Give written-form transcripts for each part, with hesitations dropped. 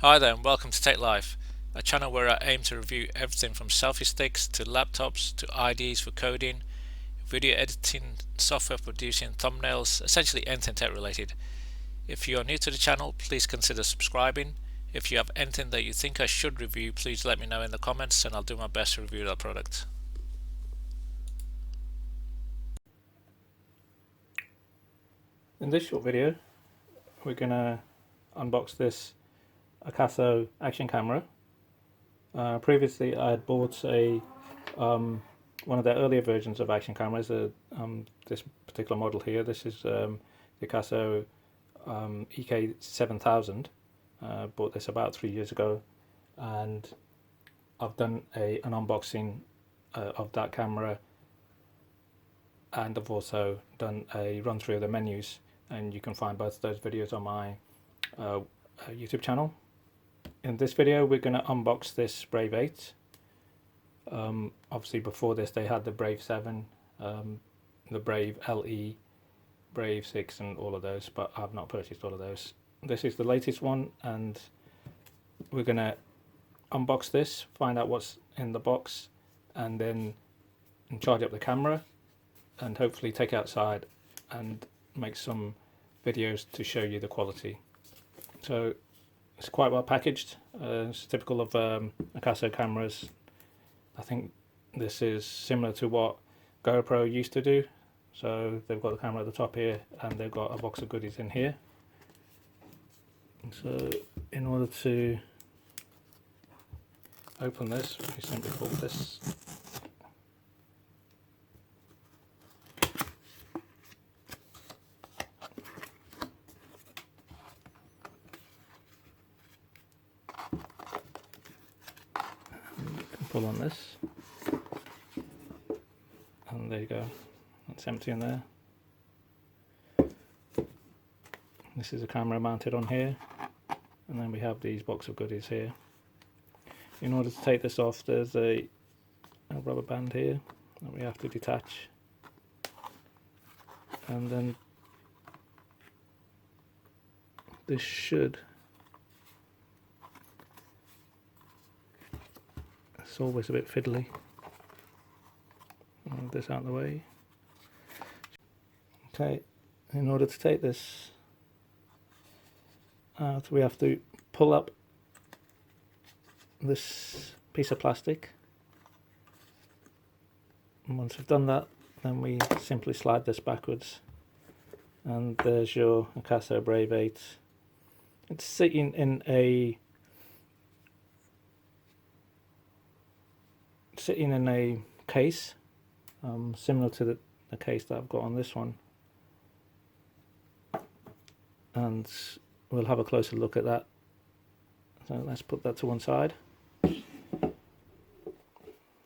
Hi there and welcome to Tech Life, a channel where I aim to review everything from selfie sticks to laptops to IDs for coding, video editing, software for producing thumbnails, essentially anything tech related. If you are new to the channel, please consider subscribing. If you have anything that you think I should review, please let me know in the comments and I'll do my best to review that product. In this short video, we're going to unbox this Akaso action camera. Previously, I had bought one of their earlier versions of action cameras. This particular model here. This is the Akaso EK7000. Bought this about 3 years ago, and I've done an unboxing of that camera, and I've also done a run through of the menus. And you can find both of those videos on my YouTube channel. In this video, we're going to unbox this Brave 8. Obviously, before this, they had the Brave 7, the Brave LE, Brave 6, and all of those, but I've not purchased all of those. This is the latest one, and we're going to unbox this, find out what's in the box, and then charge up the camera, and hopefully take it outside and make some videos to show you the quality. So it's quite well packaged. It's typical of Akaso cameras. I think this is similar to what GoPro used to do. So they've got the camera at the top here, and they've got a box of goodies in here. So in order to open this, we simply pull this. Pull on this, and there you go, that's empty in there. This is a camera mounted on here, and then we have these box of goodies here. In order to take this off, there's a rubber band here that we have to detach, and then this should, it's always a bit fiddly. Move this out of the way. Okay, in order to take this out, we have to pull up this piece of plastic, and once we've done that, then we simply slide this backwards, and there's your Akaso Brave 8. It's sitting in a case, similar to the case that I've got on this one, and we'll have a closer look at that. So let's put that to one side.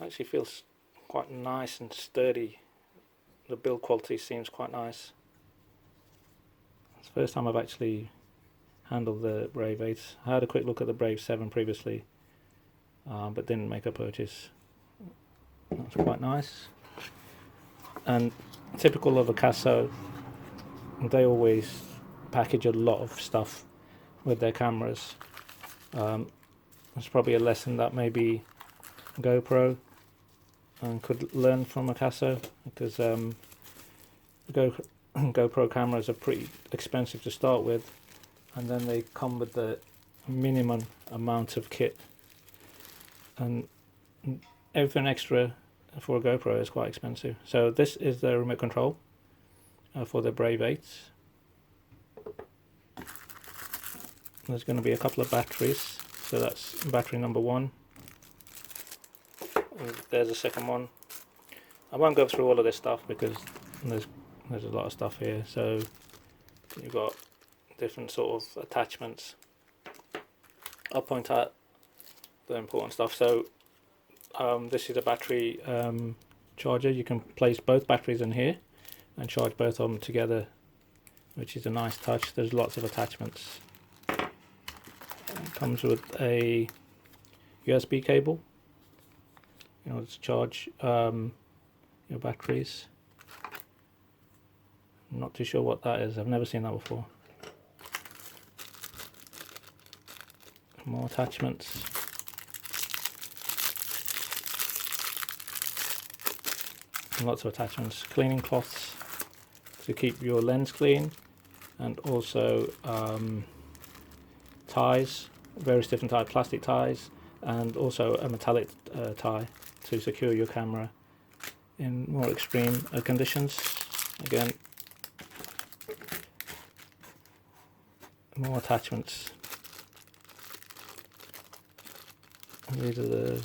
Actually feels quite nice and sturdy. The build quality seems quite nice. It's the first time I've actually handled the Brave 8. I had a quick look at the Brave 7 previously, but didn't make a purchase. That's quite nice. And typical of Akaso, they always package a lot of stuff with their cameras. It's probably a lesson that maybe GoPro could learn from Akaso, because GoPro cameras are pretty expensive to start with, and then they come with the minimum amount of kit, and everything extra for a GoPro is quite expensive. So this is the remote control for the Brave 8. There's going to be a couple of batteries, so that's battery number 1. And there's a second one. I won't go through all of this stuff because there's a lot of stuff here. So you've got different sort of attachments. I'll point out the important stuff. So this is a battery charger. You can place both batteries in here and charge both of them together, which is a nice touch. There's lots of attachments. It comes with a USB cable in order to charge your batteries. I'm not too sure what that is. I've never seen that before. More attachments. And lots of attachments. Cleaning cloths to keep your lens clean, and also ties, various different types, plastic ties, and also a metallic tie to secure your camera in more extreme conditions. Again, more attachments. And these are the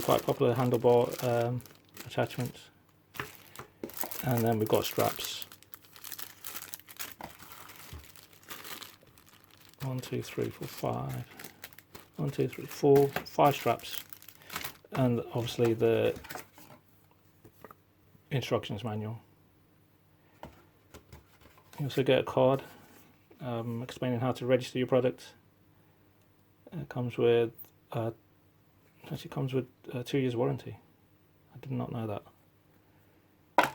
quite popular handlebar attachments. And then we've got straps. 1, 2, 3, 4, 5. 1, 2, 3, 4, 5 straps. And obviously the instructions manual. You also get a card explaining how to register your product. It comes with actually comes with a 2 years warranty. I did not know that.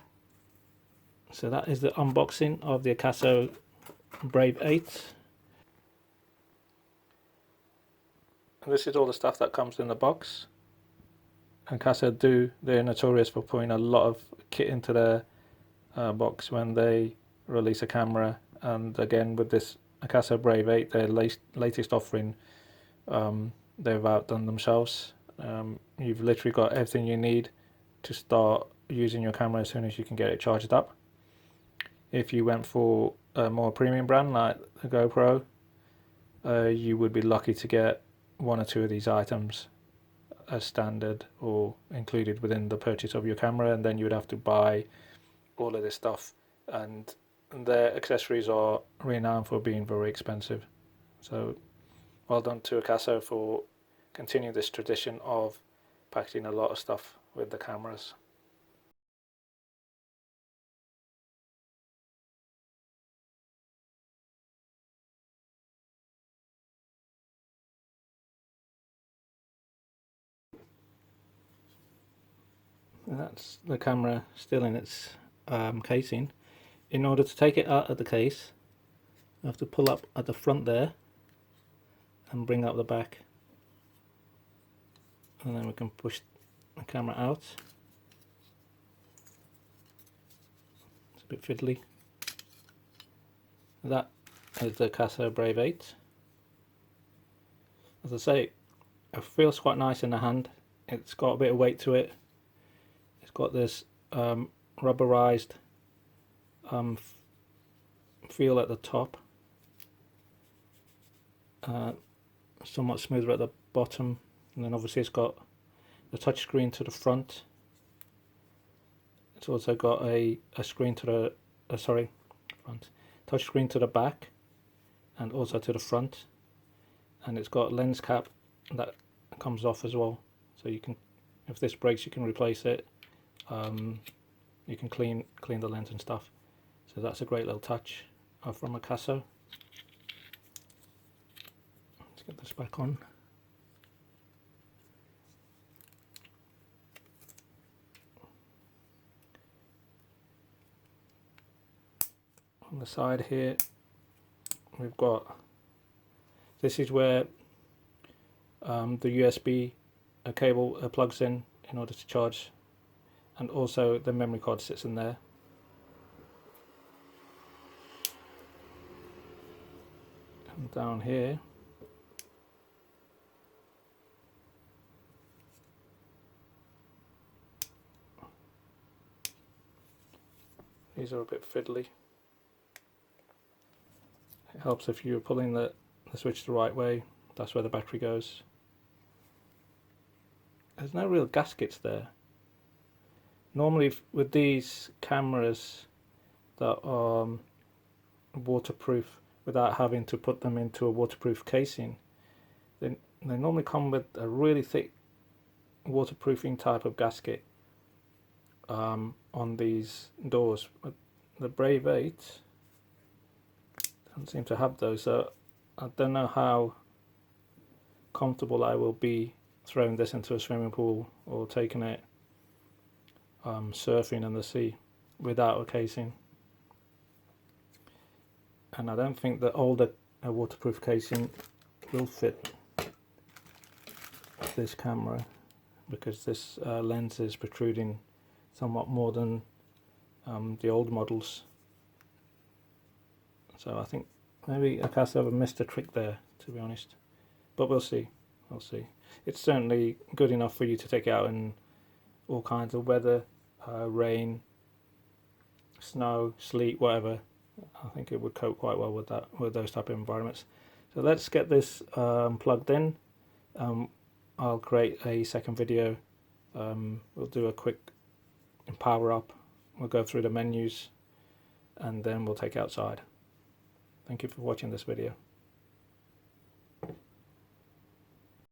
So that is the unboxing of the Akaso Brave 8. And this is all the stuff that comes in the box. Akaso they're notorious for putting a lot of kit into their box when they release a camera, and again with this Akaso Brave 8, their latest offering, they've outdone themselves. You've literally got everything you need to start using your camera as soon as you can get it charged up. If you went for a more premium brand like the GoPro, you would be lucky to get 1 or 2 of these items as standard or included within the purchase of your camera, and then you would have to buy all of this stuff, and their accessories are renowned for being very expensive. So well done to Akaso for continuing this tradition of packaging a lot of stuff with the cameras. And that's the camera still in its casing. In order to take it out of the case, you have to pull up at the front there and bring up the back, and then we can push the camera out. It's a bit fiddly. That is the Akaso Brave 8. As I say, it feels quite nice in the hand. It's got a bit of weight to it. It's got this rubberized feel at the top, somewhat smoother at the bottom, and then obviously it's got the touch screen to the front. It's also got a screen to the front, touch screen to the back, and also to the front. And it's got a lens cap that comes off as well, so you can, if this breaks, you can replace it. You can clean the lens and stuff. So that's a great little touch from Akaso. Let's get this back on. On the side here, we've got, this is where the USB cable plugs in order to charge, and also the memory card sits in there. And down here, these are a bit fiddly. It helps if you're pulling the switch the right way. That's where the battery goes. There's no real gaskets there. Normally with these cameras that are waterproof, without having to put them into a waterproof casing, they normally come with a really thick waterproofing type of gasket on these doors. But the Brave 8 doesn't seem to have those, so I don't know how comfortable I will be throwing this into a swimming pool or taking it surfing in the sea without a casing. and I don't think the older waterproof casing will fit this camera, because this lens is protruding somewhat more than the old models. So I think maybe Akaso have missed a trick there, to be honest. But we'll see. We'll see. It's certainly good enough for you to take it out in all kinds of weather, rain, snow, sleet, whatever. I think it would cope quite well with that, with those type of environments. So let's get this plugged in. I'll create a second video. We'll do a quick power up. We'll go through the menus, and then we'll take it outside. Thank you for watching this video.